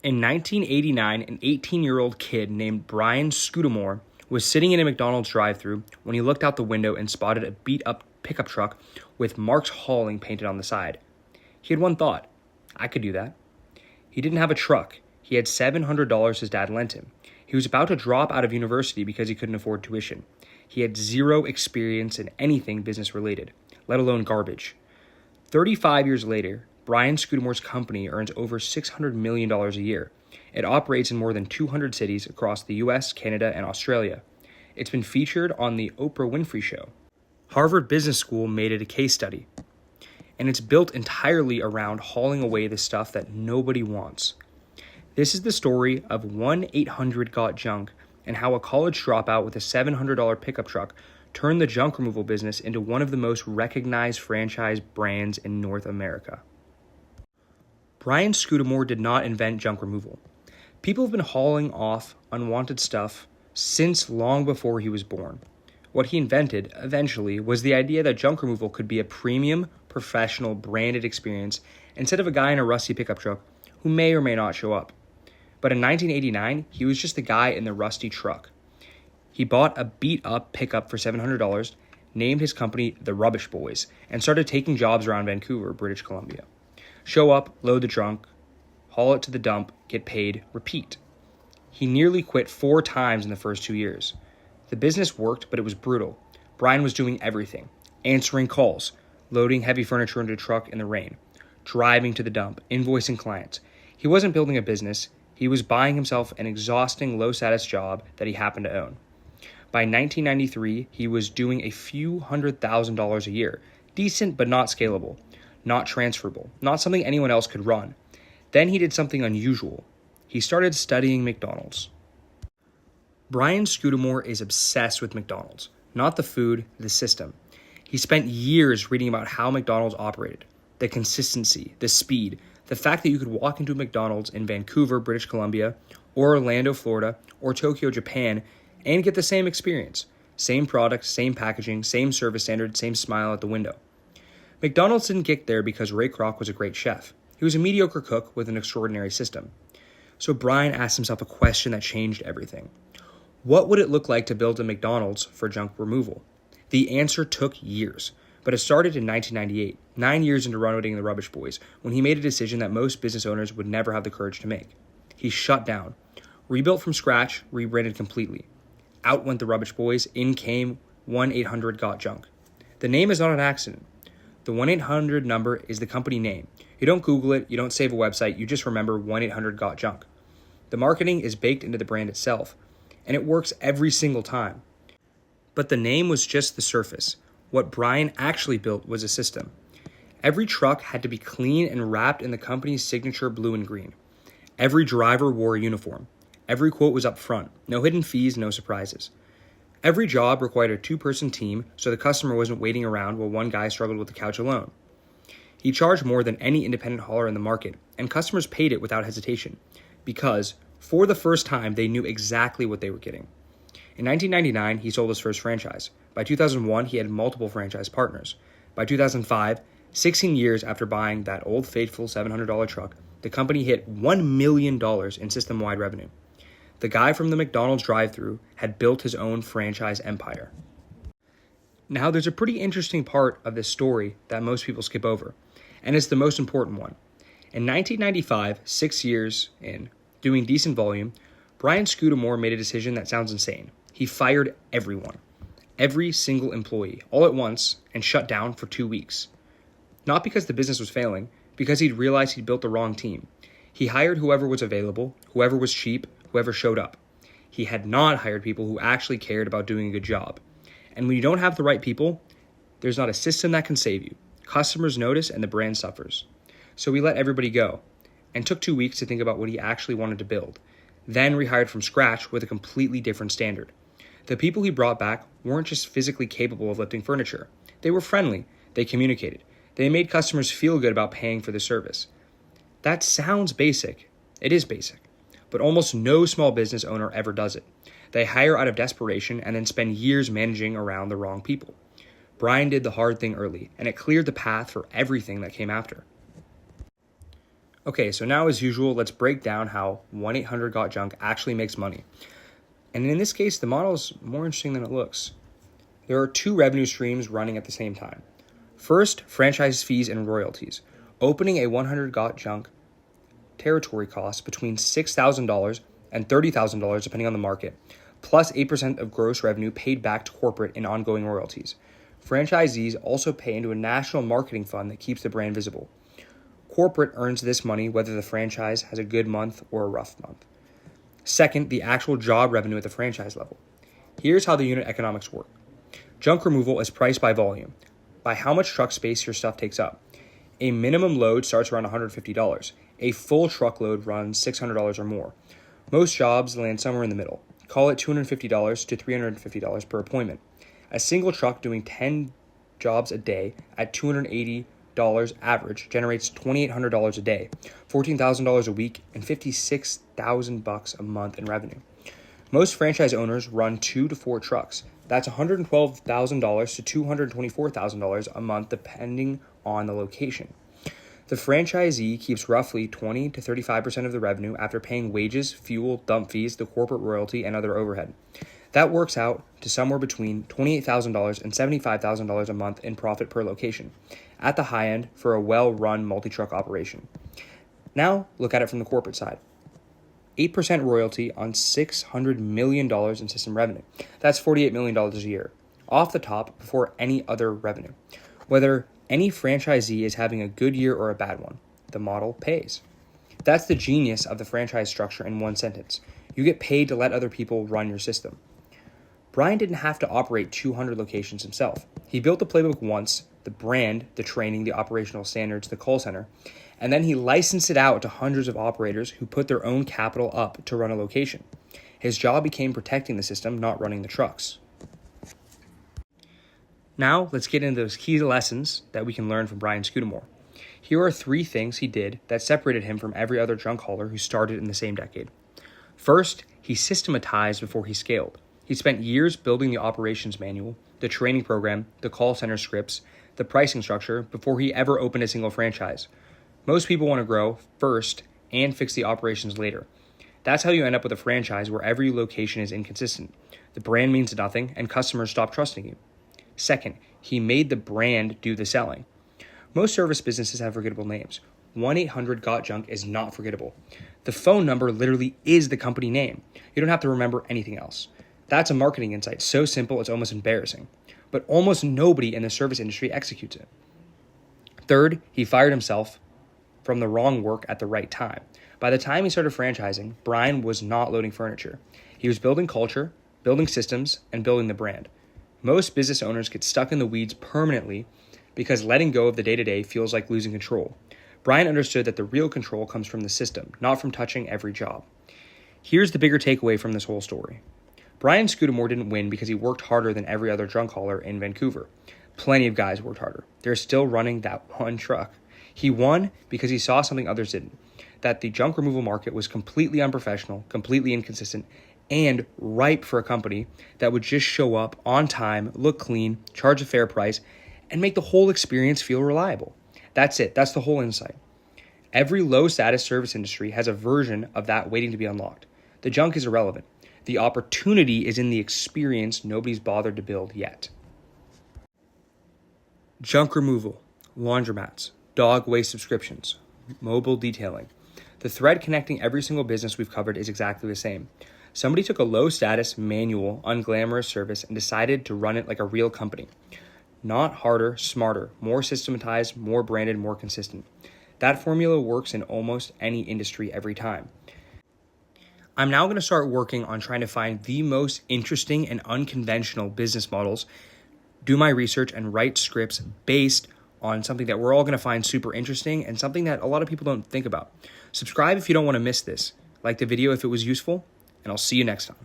In 1989, an 18-year-old kid named Brian Scudamore was sitting in a McDonald's drive-thru when he looked out the window and spotted a beat-up pickup truck with Mark's Hauling painted on the side. He had one thought: I could do that. He didn't have a truck. He had $700 his dad lent him. He was about to drop out of university because he couldn't afford tuition. He had zero experience in anything business-related, let alone garbage. 35 years later, Brian Scudamore's company earns over $600 million a year. It operates in more than 200 cities across the US, Canada, and Australia. It's been featured on the Oprah Winfrey Show. Harvard Business School made it a case study. And it's built entirely around hauling away the stuff that nobody wants. This is the story of 1-800-GOT-JUNK and how a college dropout with a $700 pickup truck turned the junk removal business into one of the most recognized franchise brands in North America. Brian Scudamore did not invent junk removal. People have been hauling off unwanted stuff since long before he was born. What he invented, eventually, was the idea that junk removal could be a premium, professional, branded experience instead of a guy in a rusty pickup truck who may or may not show up. But in 1989, he was just the guy in the rusty truck. He bought a beat-up pickup for $700, named his company the Rubbish Boys, and started taking jobs around Vancouver, British Columbia. Show up, load the trunk, haul it to the dump, get paid, repeat. He nearly quit 4 times in the first 2 years. The business worked, but it was brutal. Brian was doing everything: answering calls, loading heavy furniture into a truck in the rain, driving to the dump, invoicing clients. He wasn't building a business. He was buying himself an exhausting, low-status job that he happened to own. By 1993, he was doing a few $100,000 a year. Decent, but not scalable. Not transferable, not something anyone else could run. Then he did something unusual. He started studying McDonald's. Brian Scudamore is obsessed with McDonald's, not the food, the system. He spent years reading about how McDonald's operated, the consistency, the speed, the fact that you could walk into a McDonald's in Vancouver, British Columbia, or Orlando, Florida, or Tokyo, Japan, and get the same experience. Same product, same packaging, same service standard, same smile at the window. McDonald's didn't get there because Ray Kroc was a great chef. He was a mediocre cook with an extraordinary system. So Brian asked himself a question that changed everything. What would it look like to build a McDonald's for junk removal? The answer took years, but it started in 1998, 9 years into running the Rubbish Boys, when he made a decision that most business owners would never have the courage to make. He shut down, rebuilt from scratch, rebranded completely. Out went the Rubbish Boys, in came 1-800-GOT-JUNK. The name is not an accident. The 1-800 number is the company name. You don't Google it, you don't save a website, you just remember 1-800-GOT-JUNK. The marketing is baked into the brand itself, and it works every single time. But the name was just the surface. What Brian actually built was a system. Every truck had to be clean and wrapped in the company's signature blue and green. Every driver wore a uniform. Every quote was up front. No hidden fees, no surprises. Every job required a 2-person team, so the customer wasn't waiting around while one guy struggled with the couch alone. He charged more than any independent hauler in the market, and customers paid it without hesitation, because, for the first time, they knew exactly what they were getting. In 1999, he sold his first franchise. By 2001, he had multiple franchise partners. By 2005, 16 years after buying that old faithful $700 truck, the company hit $1 million in system-wide revenue. The guy from the McDonald's drive-thru had built his own franchise empire. Now, there's a pretty interesting part of this story that most people skip over, and it's the most important one. In 1995, 6 years in, doing decent volume, Brian Scudamore made a decision that sounds insane. He fired everyone, every single employee, all at once, and shut down for 2 weeks. Not because the business was failing, because he'd realized he'd built the wrong team. He hired whoever was available, whoever was cheap, whoever showed up. He had not hired people who actually cared about doing a good job. And when you don't have the right people, there's not a system that can save you. Customers notice and the brand suffers. So we let everybody go and took 2 weeks to think about what he actually wanted to build. Then rehired from scratch with a completely different standard. The people he brought back weren't just physically capable of lifting furniture. They were friendly. They communicated. They made customers feel good about paying for the service. That sounds basic. It is basic. But almost no small business owner ever does it. They hire out of desperation and then spend years managing around the wrong people. Brian did the hard thing early, and it cleared the path for everything that came after. Okay, so now as usual, let's break down how 1-800-GOT-JUNK actually makes money. And in this case, the model is more interesting than it looks. There are two revenue streams running at the same time. First, franchise fees and royalties. Opening a 1-800-GOT-JUNK territory costs between $6,000 and $30,000 depending on the market, plus 8% of gross revenue paid back to corporate in ongoing royalties. Franchisees also pay into a national marketing fund that keeps the brand visible. Corporate earns this money whether the franchise has a good month or a rough month. Second, the actual job revenue at the franchise level. Here's how the unit economics work. Junk removal is priced by volume, by how much truck space your stuff takes up. A minimum load starts around $150. A full truckload runs $600 or more. Most jobs land somewhere in the middle. Call it $250 to $350 per appointment. A single truck doing 10 jobs a day at $280 average generates $2,800 a day, $14,000 a week, and $56,000 a month in revenue. Most franchise owners run 2 to 4 trucks. That's $112,000 to $224,000 a month depending on the location. The franchisee keeps roughly 20 to 35% of the revenue after paying wages, fuel, dump fees, the corporate royalty, and other overhead. That works out to somewhere between $28,000 and $75,000 a month in profit per location, at the high end for a well-run multi-truck operation. Now, look at it from the corporate side. 8% royalty on $600 million in system revenue. That's $48 million a year, off the top before any other revenue. Whether any franchisee is having a good year or a bad one, the model pays. That's the genius of the franchise structure in one sentence. You get paid to let other people run your system. Brian didn't have to operate 200 locations himself. He built the playbook once, the brand, the training, the operational standards, the call center, and then he licensed it out to hundreds of operators who put their own capital up to run a location. His job became protecting the system, not running the trucks. Now, let's get into those key lessons that we can learn from Brian Scudamore. Here are 3 things he did that separated him from every other junk hauler who started in the same decade. First, he systematized before he scaled. He spent years building the operations manual, the training program, the call center scripts, the pricing structure before he ever opened a single franchise. Most people want to grow first and fix the operations later. That's how you end up with a franchise where every location is inconsistent. The brand means nothing and customers stop trusting you. Second, he made the brand do the selling. Most service businesses have forgettable names. 1-800-GOT-JUNK is not forgettable. The phone number literally is the company name. You don't have to remember anything else. That's a marketing insight so simple it's almost embarrassing. But almost nobody in the service industry executes it. Third, he fired himself from the wrong work at the right time. By the time he started franchising, Brian was not loading furniture. He was building culture, building systems, and building the brand. Most business owners get stuck in the weeds permanently because letting go of the day-to-day feels like losing control. Brian understood that the real control comes from the system, not from touching every job. Here's the bigger takeaway from this whole story. Brian Scudamore didn't win because he worked harder than every other junk hauler in Vancouver. Plenty of guys worked harder. They're still running that one truck. He won because he saw something others didn't, that the junk removal market was completely unprofessional, completely inconsistent, and ripe for a company that would just show up on time, look clean, charge a fair price, and make the whole experience feel reliable. That's it. That's the whole insight. Every low-status service industry has a version of that waiting to be unlocked. The junk is irrelevant. The opportunity is in the experience nobody's bothered to build yet. Junk removal, laundromats, dog waste subscriptions, mobile detailing. The thread connecting every single business we've covered is exactly the same. Somebody took a low-status, manual, unglamorous service and decided to run it like a real company. Not harder, smarter, more systematized, more branded, more consistent. That formula works in almost any industry every time. I'm now going to start working on trying to find the most interesting and unconventional business models, do my research, and write scripts based on something that we're all going to find super interesting and something that a lot of people don't think about. Subscribe if you don't want to miss this. Like the video if it was useful, and I'll see you next time.